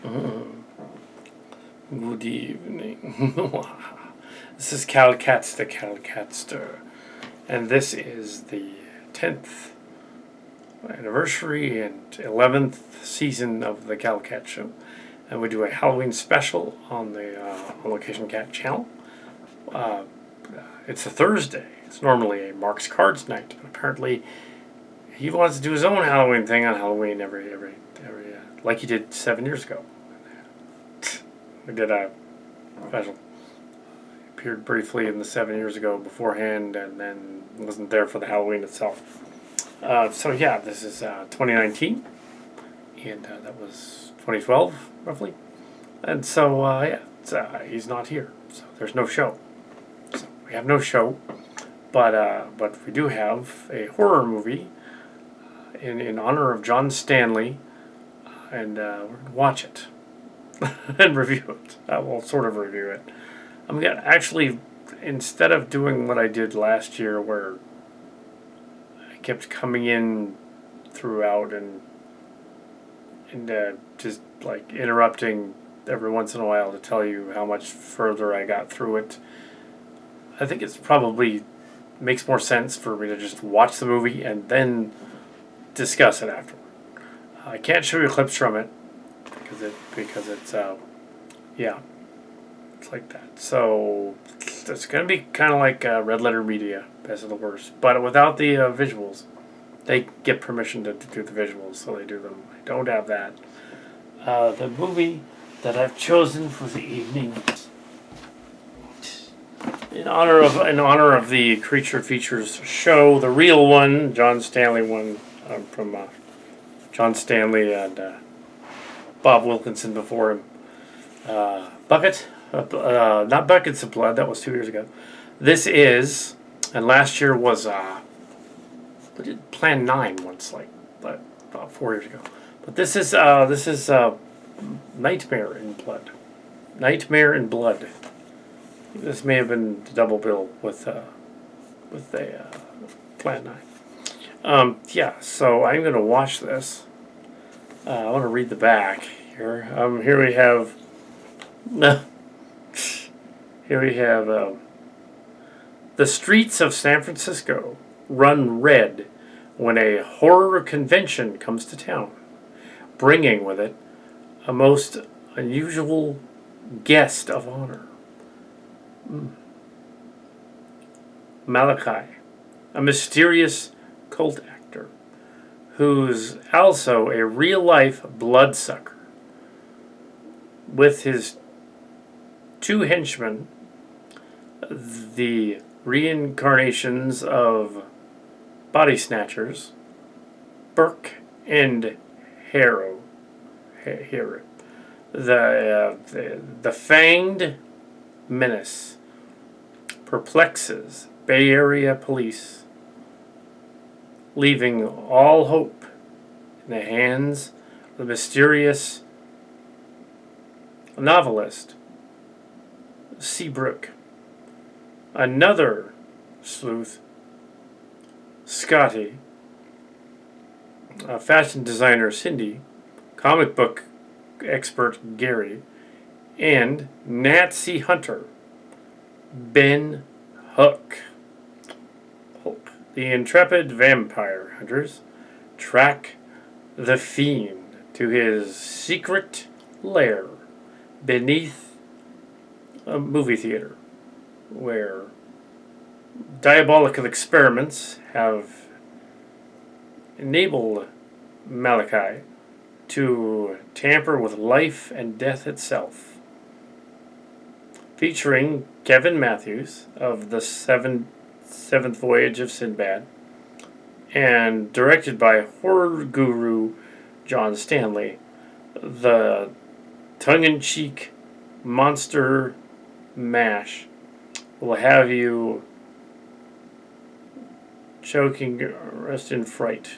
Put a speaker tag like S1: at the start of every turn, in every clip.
S1: Good evening. This is Kal Kat, the Kal Katster, and this is the 10th anniversary and 11th season of the Kal Kat Show. And we do a Halloween special on the On Location Cat channel. Uh, it's a Thursday. It's normally a Mark's Cards night, but apparently he wants to do his own Halloween thing on Halloween every like he did 7 years ago. We did a special. Appeared briefly in the 7 years ago beforehand, and then wasn't there for the Halloween itself. So yeah, this is 2019, and that was 2012 roughly. And so yeah, he's not here, so there's no show. So we have no show, but we do have a horror movie in honor of John Stanley, and we're gonna watch it and review it. We'll sort of review it. I'm gonna actually, instead of doing what I did last year, where I kept coming in throughout and just like interrupting every once in a while to tell you how much further I got through it, I think it's probably makes more sense for me to just watch the movie and then discuss it afterward. I can't show you clips from it because it's yeah, it's like that. So it's gonna be kind of like Red Letter Media, best of the worst, but without the visuals. They get permission to do the visuals, so they do them. I don't have that. The movie that I've chosen for the evening, in honor of the Creature Features show, the real one, John Stanley one, from John Stanley and Bob Wilkinson before him. Bucket, not Buckets of Blood. That was 2 years ago. This is, and last year was we did Plan 9 once, like about 4 years ago. But this is Nightmare in Blood. Nightmare in Blood. This may have been the double bill with the Plan 9. Yeah, so I'm going to watch this. I want to read the back here. Here we have the streets of San Francisco run red when a horror convention comes to town, bringing with it a most unusual guest of honor. Malachi, a mysterious cult actor who's also a real-life bloodsucker, with his two henchmen, the reincarnations of body snatchers, Burke and Harrow. The fanged menace perplexes Bay Area police, leaving all hope in the hands of the mysterious novelist Seabrook. Another sleuth, Scotty, fashion designer Cindy, comic book expert Gary, and Nazi hunter Ben Hook. The intrepid vampire hunters track the fiend to his secret lair beneath a movie theater, where diabolical experiments have enabled Malachi to tamper with life and death itself. Featuring Kevin Matthews of the Seventh Voyage of Sinbad, and directed by horror guru John Stanley, the tongue-in-cheek monster mash will have you choking your armrest in fright,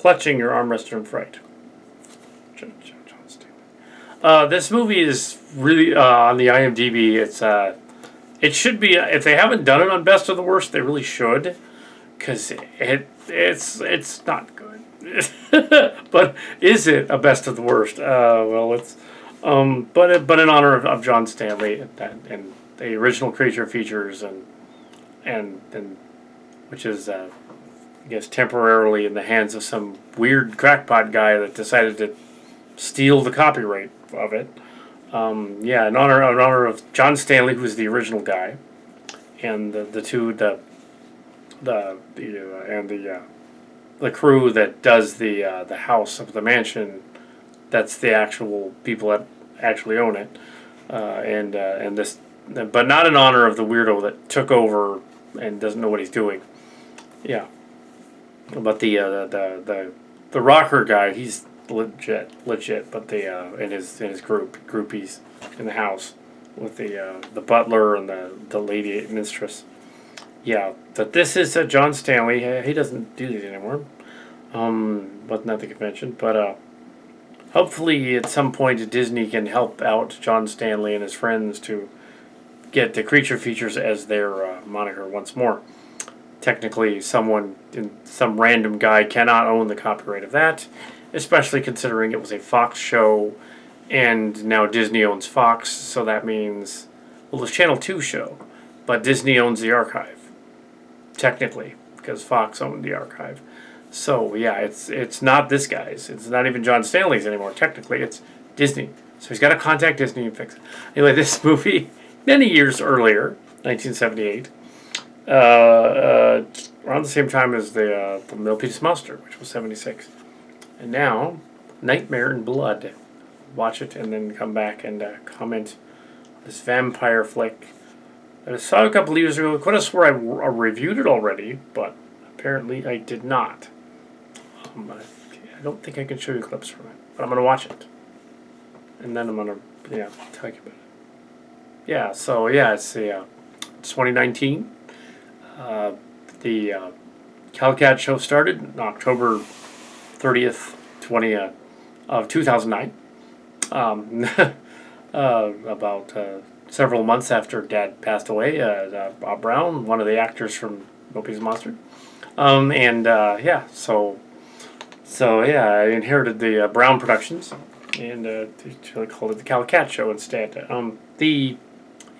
S1: clutching your armrest in fright. John Stanley. This movie is really on the IMDb. It should be, if they haven't done it on Best of the Worst, they really should, because it's not good. But is it a Best of the Worst? Well, But in honor of John Stanley and the original creature features and which is I guess temporarily in the hands of some weird crackpot guy that decided to steal the copyright of it. Yeah, in honor of John Stanley, who's the original guy, and the crew that does the house of the mansion. That's the actual people that actually own it, and this, but not in honor of the weirdo that took over and doesn't know what he's doing. Yeah, but the rocker guy, he's legit. But in his groupies in the house with the butler and the lady mistress. Yeah, but this is John Stanley. He doesn't do these anymore. Wasn't at the convention, but hopefully at some point Disney can help out John Stanley and his friends to get the creature features as their moniker once more. Technically, some random guy cannot own the copyright of that, especially considering it was a Fox show, and now Disney owns Fox, so that means, well, it's Channel 2 show, but Disney owns the archive, technically, because Fox owned the archive. So, yeah, it's not this guy's. It's not even John Stanley's anymore, technically. It's Disney. So he's got to contact Disney and fix it. Anyway, this movie, many years earlier, 1978, around the same time as the Milpitas Monster, which was 76. And now, Nightmare in Blood. Watch it and then come back and comment on this vampire flick that I saw a couple of years ago. I could have swore I reviewed it already, but apparently I did not. I don't think I can show you clips from it, but I'm going to watch it. And then I'm going to, tell you about it. Yeah, so it's 2019. The Kal Kat show started on October 30th, 2009. About several months after Dad passed away, Bob Brown, one of the actors from Milpitas Monster. I inherited the Brown Productions and called it the Kal Kat Show instead.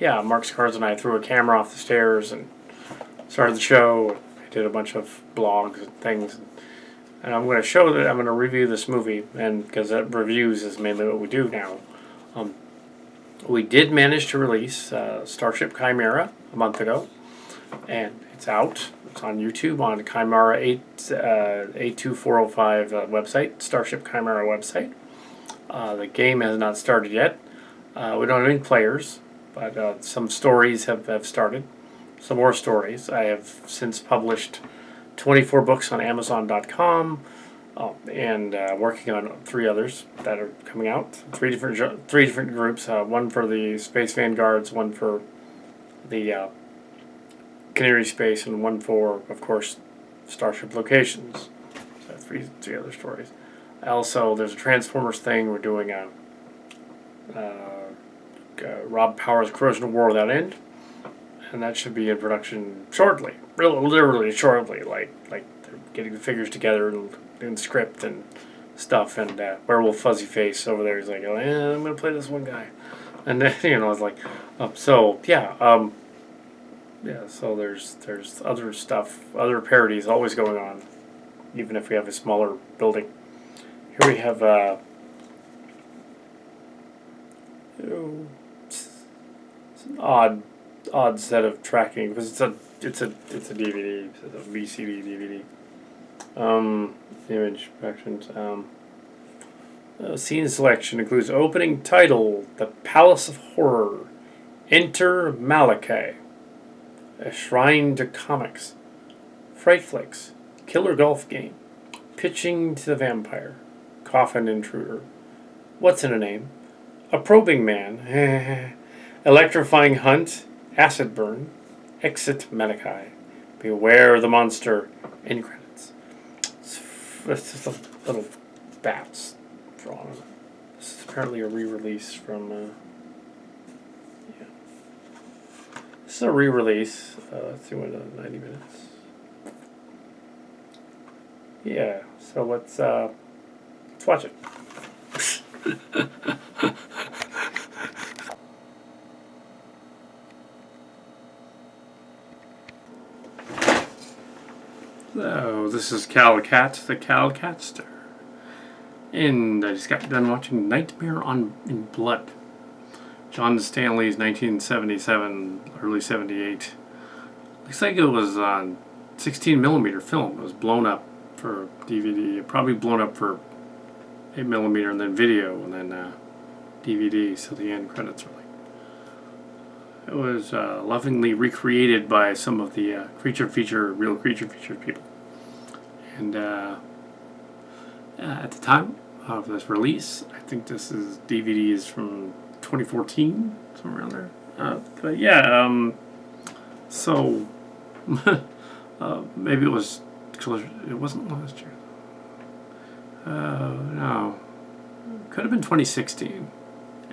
S1: Mark Scars and I threw a camera off the stairs and started the show. I did a bunch of blogs and things, and I'm going to review this movie, and because reviews is mainly what we do now. We did manage to release Starship Chimera a month ago, and it's out. It's on YouTube on Chimera 82405 website, Starship Chimera website. The game has not started yet. We don't have any players, but some stories have started. Some more stories. I have since published 24 books on Amazon.com, and working on 3 others that are coming out. Three different groups. One for the Space Vanguards, one for the Canary Space, and one for, of course, Starship Locations. So three other stories. Also, there's a Transformers thing. We're doing Rob Powers' Corrosion of War Without End, and that should be in production shortly. Literally shortly. Like they're getting the figures together and script and stuff. And Werewolf Fuzzy Face over there is like, I'm gonna play this one guy, and then it's like, so there's other stuff, other parodies always going on, even if we have a smaller building. Here we have it's an odd set of tracking because it's a DVD, it's a VCD DVD. Image actions. Scene selection includes opening title, The Palace of Horror, Enter Malachi, A Shrine to Comics, Fright Flicks, Killer Golf Game, Pitching to the Vampire, Coffin Intruder, What's in a Name, A Probing Man, Electrifying Hunt, Acid Burn, Exit Malachi, Beware the Monster, end credits. It's just a little bats drawn. This is apparently a re-release from this is a re-release. Let's see what 90 minutes. Yeah, so let's watch it. So, this is Kal Kat, the Kal Katster. And I just got done watching Nightmare in Blood. John Stanley's 1977, early 78. Looks like it was on 16mm film. It was blown up for DVD, probably blown up for 8mm and then video and then DVD, so the end credits are like. It was lovingly recreated by some of the real creature feature people. And at the time of this release, I think this is DVD is from 2014, somewhere around there. But yeah, so maybe it was closer. It wasn't last year. No, could have been 2016,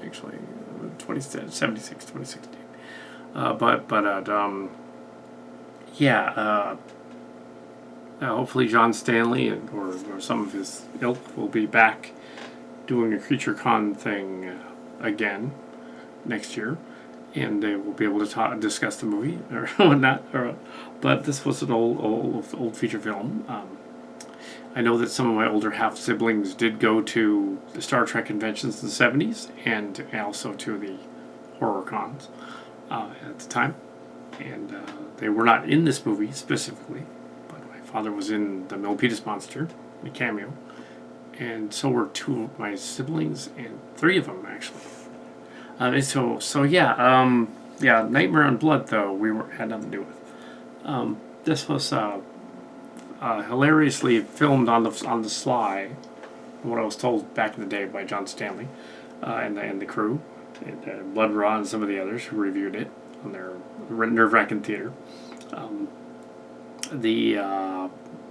S1: actually, 2016. Yeah. Hopefully John Stanley or some of his ilk will be back doing a Creature Con thing again next year, and they will be able to discuss the movie or whatnot. But this was an old feature film. I know that some of my older half siblings did go to the Star Trek conventions in the 70s and also to the horror cons at the time, and they were not in this movie specifically. Father was in the Milpitas Monster, a cameo, and so were two of my siblings, and three of them actually. Yeah, Nightmare on Blood though had nothing to do with. This was hilariously filmed on the sly, what I was told back in the day by John Stanley and the crew, and Blood Raw and some of the others who reviewed it on their nerve-wracking theater.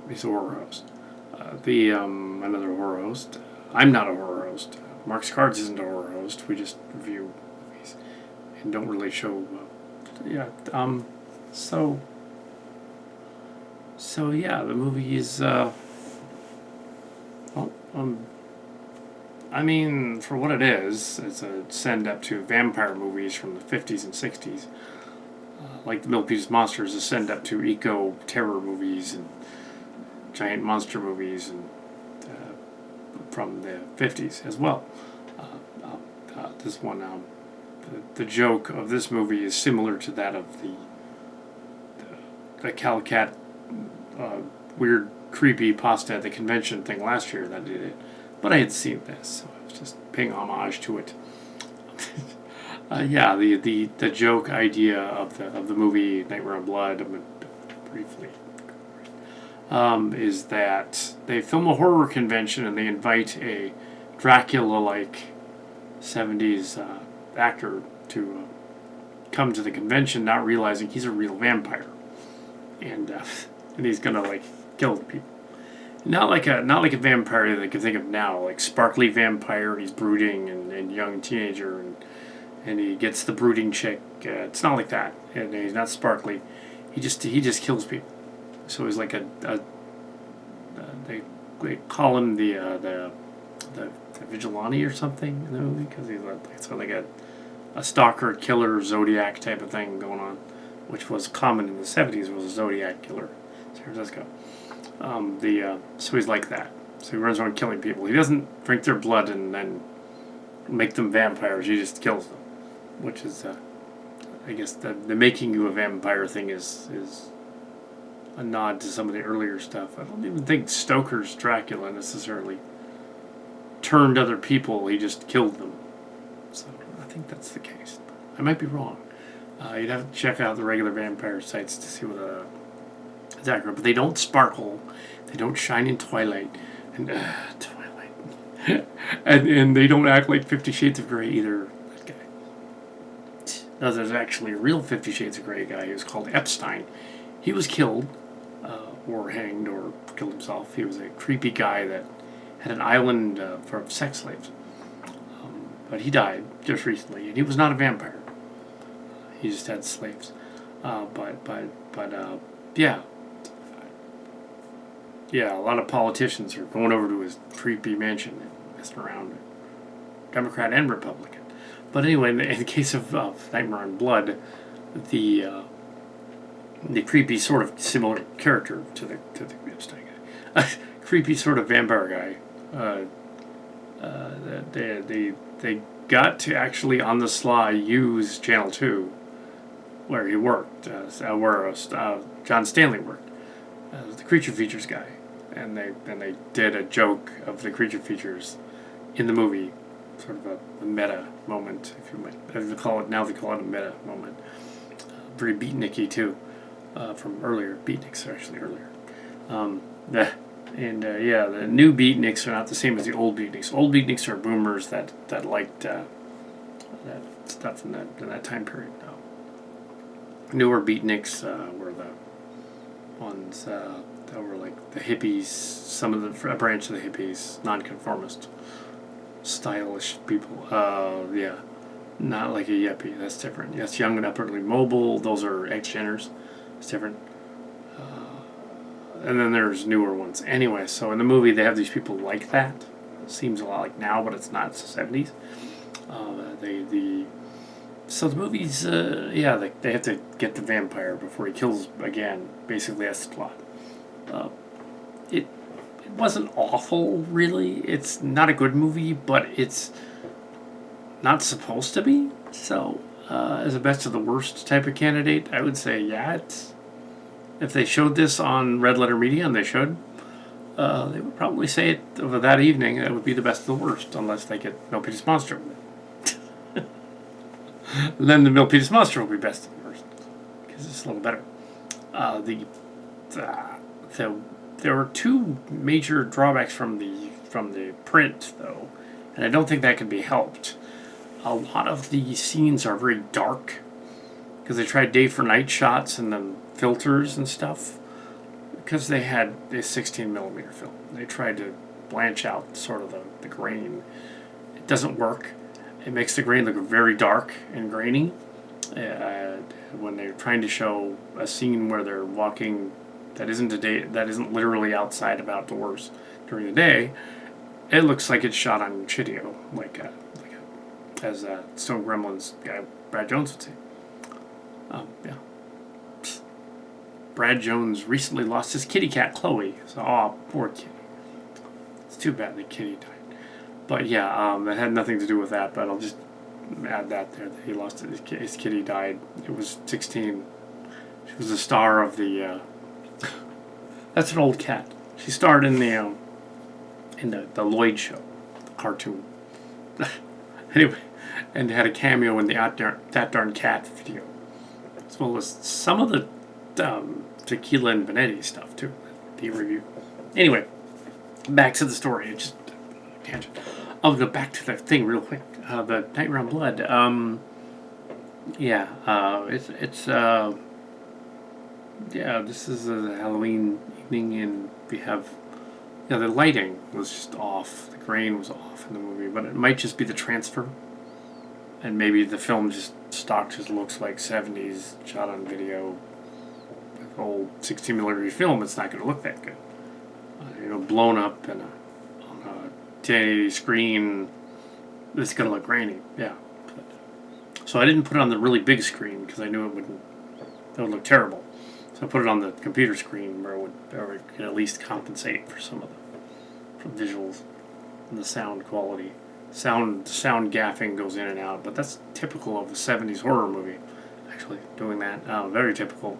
S1: He's a horror host. Another horror host. I'm not a horror host. Mark's Cards isn't a horror host. We just review movies and don't really show. So yeah, the movie is. I mean, for what it is, it's a send up to vampire movies from the 50s and 60s. Like the Milpitas Monsters, a send up to eco terror movies and giant monster movies and from the 50s as well. This one, the joke of this movie is similar to that of the Kal Kat weird creepy pasta at the convention thing last year that did it, but I had seen this, so I was just paying homage to it. The joke idea of the movie Nightmare on Blood, briefly, is that they film a horror convention and they invite a Dracula-like 70s actor to come to the convention, not realizing he's a real vampire, and he's gonna kill people. Not like a vampire that I can think of now, like sparkly vampire. He's brooding and young teenager and he gets the brooding chick. It's not like that, and he's not sparkly. He just kills people. So he's like they call him the vigilante or something in the movie because he's like a stalker, killer, Zodiac type of thing going on, which was common in the 70s. Was a Zodiac killer, San Francisco. So he's like that. So he runs around killing people. He doesn't drink their blood and then make them vampires. He just kills them, which is, I guess, the making you a vampire thing is a nod to some of the earlier stuff. I don't even think Stoker's Dracula necessarily turned other people. He just killed them. So I think that's the case. I might be wrong. You'd have to check out the regular vampire sites to see what it's accurate. But they don't sparkle. They don't shine in twilight. And twilight. and they don't act like 50 Shades of Grey either. That guy. No, there's actually a real 50 Shades of Grey guy who's called Epstein. He was killed, or hanged, or killed himself. He was a creepy guy that had an island for sex slaves. But he died just recently, and he was not a vampire. He just had slaves. Yeah, a lot of politicians are going over to his creepy mansion and messing around, Democrat and Republican. But anyway, in the case of Nightmare on Blood, the the creepy sort of similar character to the creepy sort of vampire guy. They got to actually on the sly use Channel 2 where he worked, where John Stanley worked, the creature features guy, and they did a joke of the creature features in the movie, sort of a meta moment, if you might. They call it a meta moment. Very beatniky too, from earlier. Beatniks are actually earlier. The new beatniks are not the same as the old beatniks. Old beatniks are boomers that liked that stuff in that time period. Newer beatniks were the ones that were like the hippies, some of a branch of the hippies, nonconformist, stylish people. Not like a yuppie. That's different. Yes, young and upwardly mobile. Those are ex-geners. It's different. And then there's newer ones. Anyway, so in the movie they have these people like that. Seems a lot like now, but it's not. It's the 70s. So the movies, they have to get the vampire before he kills again. Basically, that's the plot. It wasn't awful, really. It's not a good movie, but it's not supposed to be. So, as a best of the worst type of candidate, I would say, it's... If they showed this on Red Letter Media, and they should, they would probably say it over that evening. That would be the best of the worst, unless they get Milpitas Monster with it. Then the Milpitas Monster will be best of the worst, because it's a little better. There were two major drawbacks from the print, though, and I don't think that can be helped. A lot of the scenes are very dark, because they tried day for night shots and then filters and stuff, because they had a 16 millimeter film. They tried to blanch out sort of the grain. It doesn't work. It makes the grain look very dark and grainy. When they're trying to show a scene where they're walking that isn't literally outside of outdoors during the day, it looks like it's shot on Chidio, as Stone Gremlins guy Brad Jones would say. Brad Jones recently lost his kitty cat Chloe. So, poor kitty. It's too bad the kitty died. But that had nothing to do with that. But I'll just add that there. That he lost his kitty died. It was 16. She was the star of the. That's an old cat. She starred in the Lloyd show, the cartoon. Anyway, and had a cameo in the That Darn Cat video, as well as some of the Tequila and Benetti stuff too. The review. Anyway, back to the story. It's just tangent. I'll go back to the thing real quick. The Nightmare on Blood. This is a Halloween evening, and we have. The lighting was just off. The grain was off in the movie, but it might just be the transfer. And maybe the film stock just looks like 70s shot on video. With old 16mm film, it's not going to look that good. Blown up on a 1080 screen, it's going to look grainy. Yeah. So I didn't put it on the really big screen because I knew it would look terrible. So I put it on the computer screen where it could at least compensate for some of the visuals and the sound quality. Sound gaffing goes in and out, but that's typical of a 70s horror movie, actually, doing that. Very typical.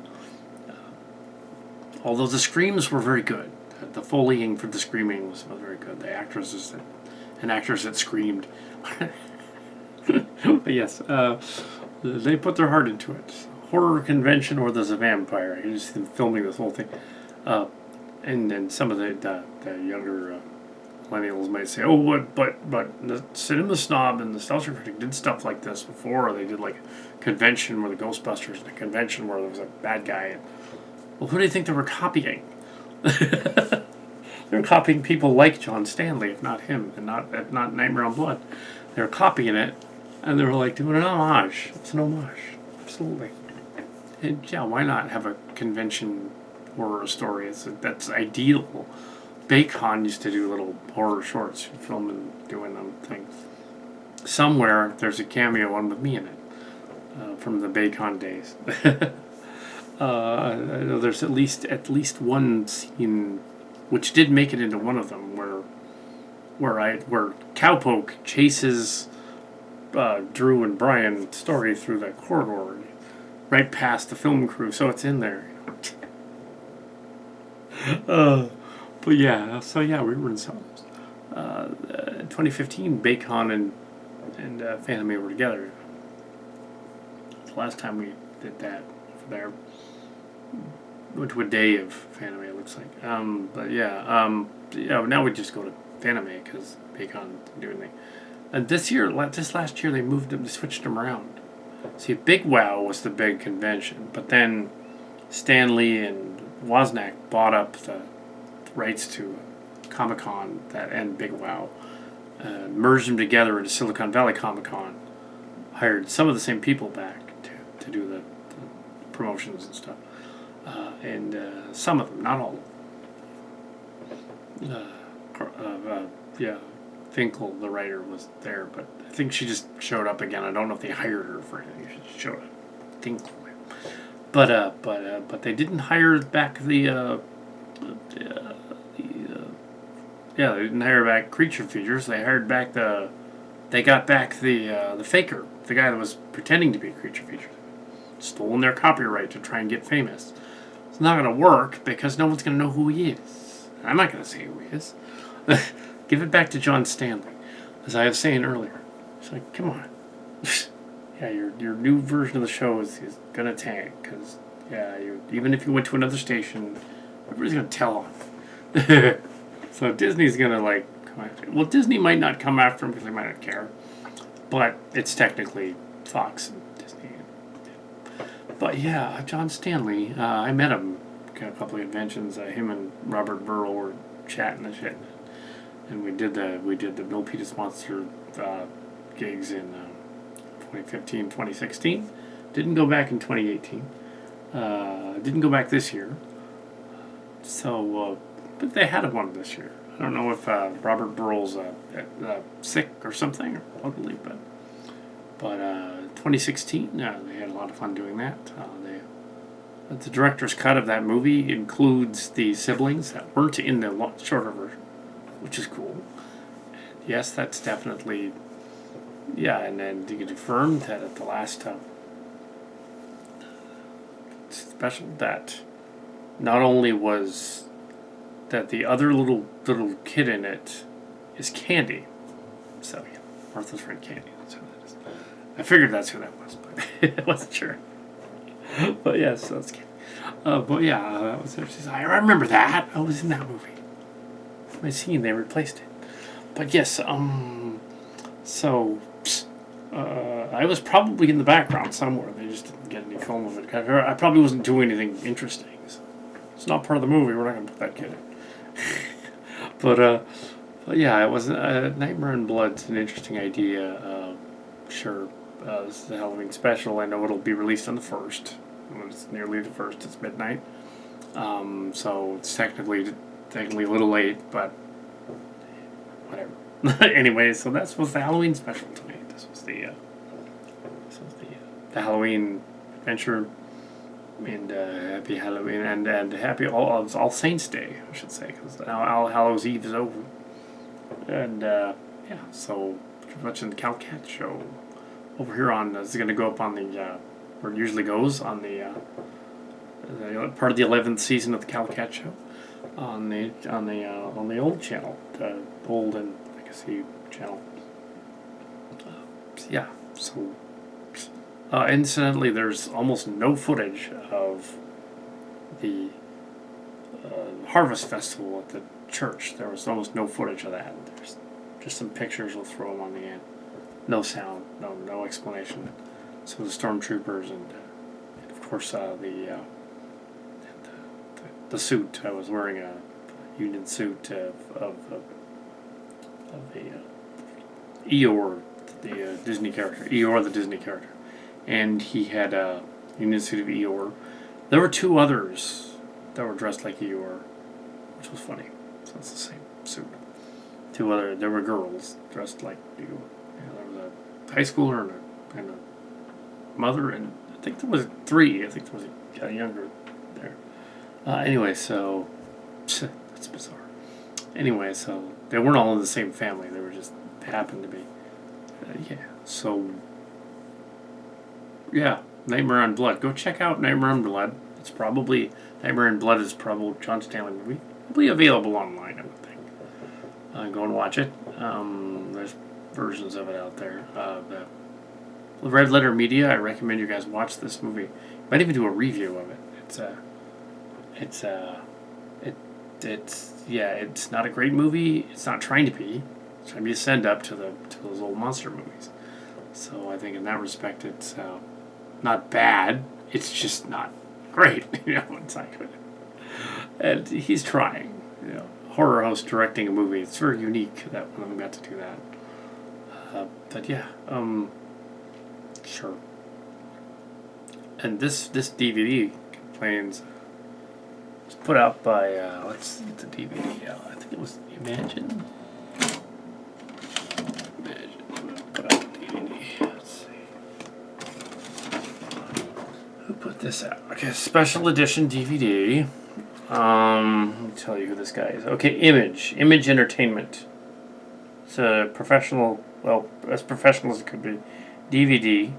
S1: Although the screams were very good. The Foleying for the screaming was very good. The actors that screamed. But yes, they put their heart into it. Horror convention or there's a vampire. You're just filming this whole thing. And then some of the younger millennials might say, but the cinema snob and the nostalgia critic did stuff like this before. Or they did like a convention where the Ghostbusters and a convention where there was a bad guy. Well, who do you think they were copying? They were copying people like John Stanley, if not him, and not Nightmare on Blood. They were copying it, and they were like doing an homage. It's an homage, absolutely. And why not have a convention horror story? That's ideal. Baycon used to do little horror shorts, filming, doing them things. Somewhere there's a cameo one with me in it from the Baycon days. I know there's at least one scene which did make it into one of them where Cowpoke chases Drew and Brian Story through the corridor, right past the film crew, so it's in there. But yeah, so yeah, we were in some of those. 2015, Bacon and Fanime were together. The last time we did that over there. Went to a day of Fanime, it looks like. But yeah, now we just go to Fanime because Bacon didn't do anything. And this last year, they switched them around. See, Big Wow was the big convention, but then Stanley and Wozniak bought up the rights to Comic-Con and Big Wow, merged them together into Silicon Valley Comic-Con, hired some of the same people back to do the promotions and stuff. And some of them, not all of them. Finkel, the writer, was there, but I think she just showed up again. I don't know if they hired her for anything. She just showed up. Finkel. But they didn't hire back they didn't hire back Creature Features. They got back the faker, the guy that was pretending to be Creature Features, stolen their copyright to try and get famous. It's not going to work because no one's going to know who he is. I'm not going to say who he is. Give it back to John Stanley, as I was saying earlier. It's like, come on. Yeah, your new version of the show is going to tank because, even if you went to another station, everybody's going to tell on him. So Disney's going to, come after him. Well, Disney might not come after him because they might not care, but it's technically Fox and Disney. But yeah, John Stanley, I met him at a couple of conventions. Him and Robert Burrow were chatting and shit, and we did the Bill Peters Monster gigs in 2015, 2016. Didn't go back in 2018. Didn't go back this year. So, but they had one this year. I don't know if Robert Burrow's sick or something, or totally, but 2016, they had a lot of fun doing that. The director's cut of that movie includes the siblings that weren't in the shorter version, which is cool. And yes, that's definitely, and then you confirmed that at the last special that not only was that the other little kid in it is Candy. So yeah, Martha's friend Candy. That's who that is. I figured that's who that was, but I wasn't sure. But yes, that's Candy. But yeah, that was interesting. I remember that. I was in that movie. My scene, they replaced it. But yes, I was probably in the background somewhere. They just didn't get any film of it. I probably wasn't doing anything interesting. So it's not part of the movie. We're not going to put that kid in. But yeah, it was Nightmare in Blood's an interesting idea. Sure, this is a Halloween special. I know it'll be released on the 1st. When it's nearly the 1st, it's midnight. So it's technically a little late, but whatever. Anyway, so that was the Halloween special tonight. This was the Halloween adventure, and happy Halloween and happy All Saints Day, I should say, because All Hallows Eve is over. And so you're watching the Kal Kat show over here on. It's going to go up on the where it usually goes on the part of the 11th season of the Kal Kat show on the old channel, the old and legacy channel. So incidentally, there's almost no footage of the Harvest Festival at the church. There was almost no footage of that. There's just some pictures. We'll throw them on the end. No sound, no explanation. Some of the stormtroopers and of course the suit. I was wearing a Union suit of the Eeyore, the Disney character. Eeyore, the Disney character. And he had a Union suit of Eeyore. There were two others that were dressed like Eeyore, which was funny. So it's the same suit. There were girls dressed like Eeyore. There was a high schooler and a mother, and I think there was three. I think there was got younger there. Anyway, so that's bizarre. Anyway, so they weren't all in the same family. They happened to be. Yeah. So yeah, Nightmare on Blood. Go check out Nightmare on Blood. It's probably Nightmare on Blood is probably a John Stanley movie. Probably available online, I would think. Go and watch it. There's versions of it out there. The Red Letter Media. I recommend you guys watch this movie. Might even do a review of it. It's not a great movie. It's not trying to be. It's trying to be a send up to those old monster movies. So I think in that respect, it's not bad. It's just not great. It's not good. And he's trying. Horror host directing a movie. It's very unique that one of them got to do that. But yeah, sure. And this DVD contains. It's put out by let's get the DVD out. I think it was Imagine. Put out the DVD. Let's see. Who put this out? Okay, special edition DVD. Let me tell you who this guy is. Okay, Image Entertainment. It's a professional, well, as professional as it could be, DVD.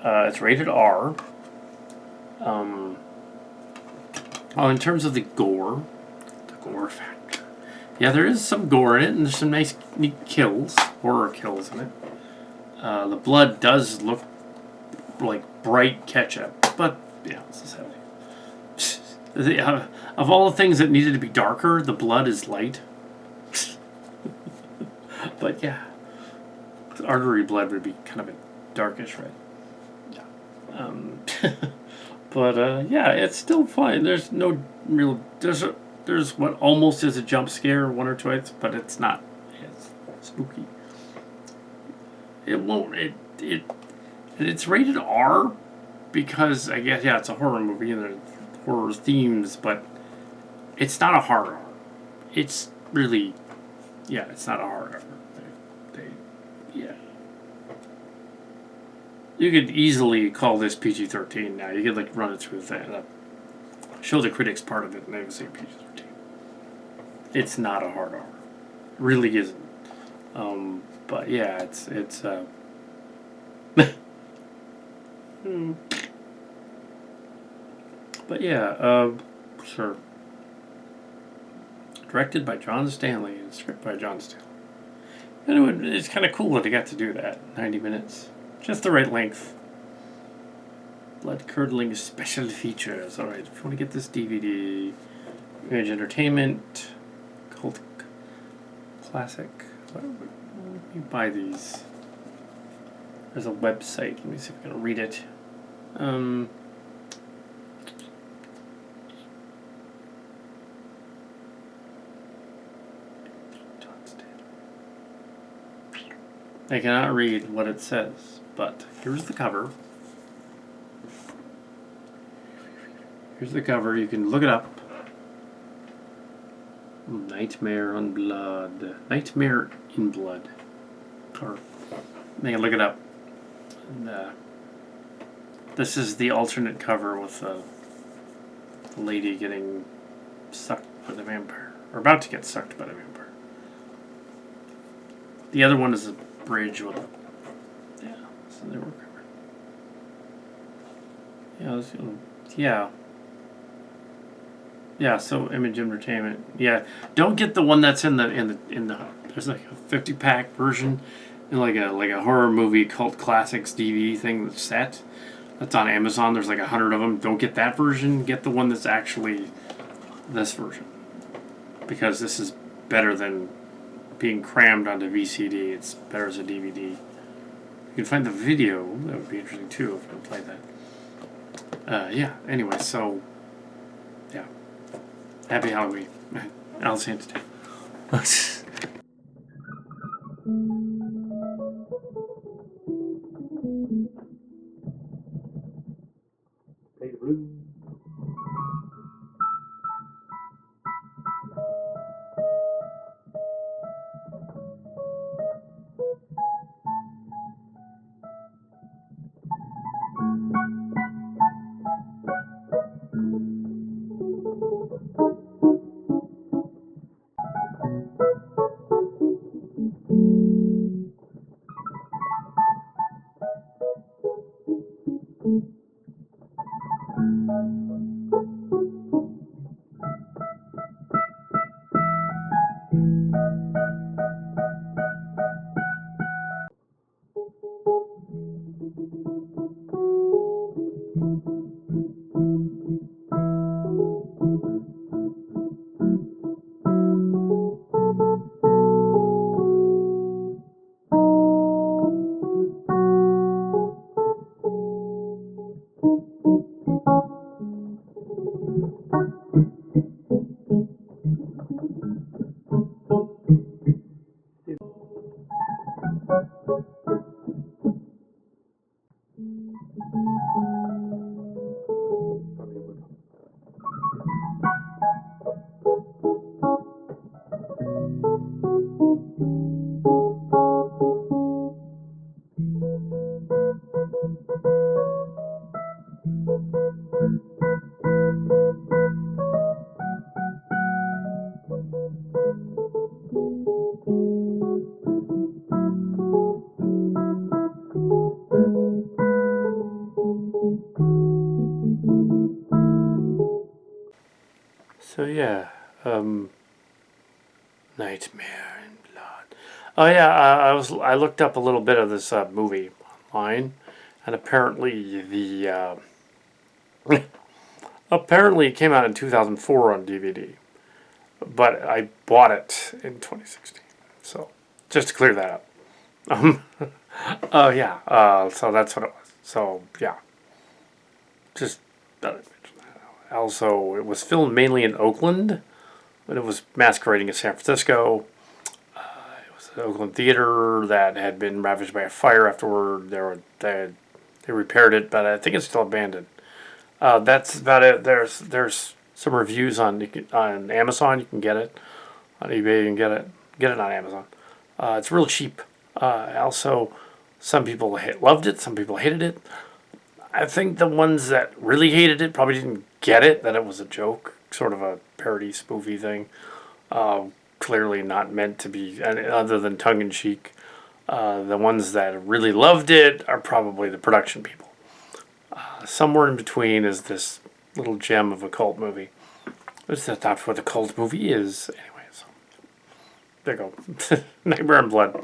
S1: It's rated R. In terms of the gore factor, yeah, there is some gore in it, and there's some nice, neat kills, horror kills in it. The blood does look like bright ketchup, but yeah, this is how. Of all the things that needed to be darker, the blood is light. But yeah, artery blood would be kind of a darkish red. Yeah. But yeah, it's still fine. There's no real. There's what almost is a jump scare one or twice, but it's not. It's spooky. It won't. It's rated R because I guess it's a horror movie and there's horror themes, but it's not a hard R. It's really, it's not a hard R. You could easily call this PG-13 now. You could run it through that. Show the critics part of it, and they would say PG-13. It's not a hard R. It really isn't. But yeah, it's. But yeah, sure. Directed by John Stanley and script by John Stanley. And it's kind of cool that they got to do that. 90 minutes. Just the right length. Blood-curdling special features. Alright, if you want to get this DVD, Image Entertainment, Cult Classic. Where do you buy these? There's a website. Let me see if I can read it. I cannot read what it says, but here's the cover. Here's the cover. You can look it up. Nightmare on Blood. Nightmare in Blood. Or you can look it up. And, this is the alternate cover with the lady getting sucked by the vampire. Or about to get sucked by the vampire. The other one is a bridge with so they were so Image Entertainment, don't get the one that's in the there's like a 50-pack version in like a horror movie cult classics DVD thing that's on Amazon. There's like 100 of them. Don't get that version. Get the one that's actually this version, because this is better than being crammed onto VCD. It's better as a DVD. You can find the video. That would be interesting too if you can play that. Anyway, so happy Halloween. Alice Hands Day. Play the blues. So yeah, um, Nightmare in Blood. Oh yeah, I looked up a little bit of this movie online, and apparently apparently it came out in 2004 on DVD, but I bought it in 2016. So just to clear that up. Um, oh yeah, so that's what it was. So yeah, just thought I'd mention that. Also, it was filmed mainly in Oakland, but it was masquerading as San Francisco. It was an Oakland theater that had been ravaged by a fire afterward. They repaired it, but I think it's still abandoned. That's about it. There's some reviews on Amazon. You can get it on eBay. You can get it on Amazon. It's real cheap. Also, some people loved it. Some people hated it. I think the ones that really hated it probably didn't get it, that it was a joke, sort of a parody spoofy thing. Clearly not meant to be, other than tongue in cheek. The ones that really loved it are probably the production people. Somewhere in between is this little gem of a cult movie. That's not what a cult movie is. Anyway, so there you go. Nightmare in Blood.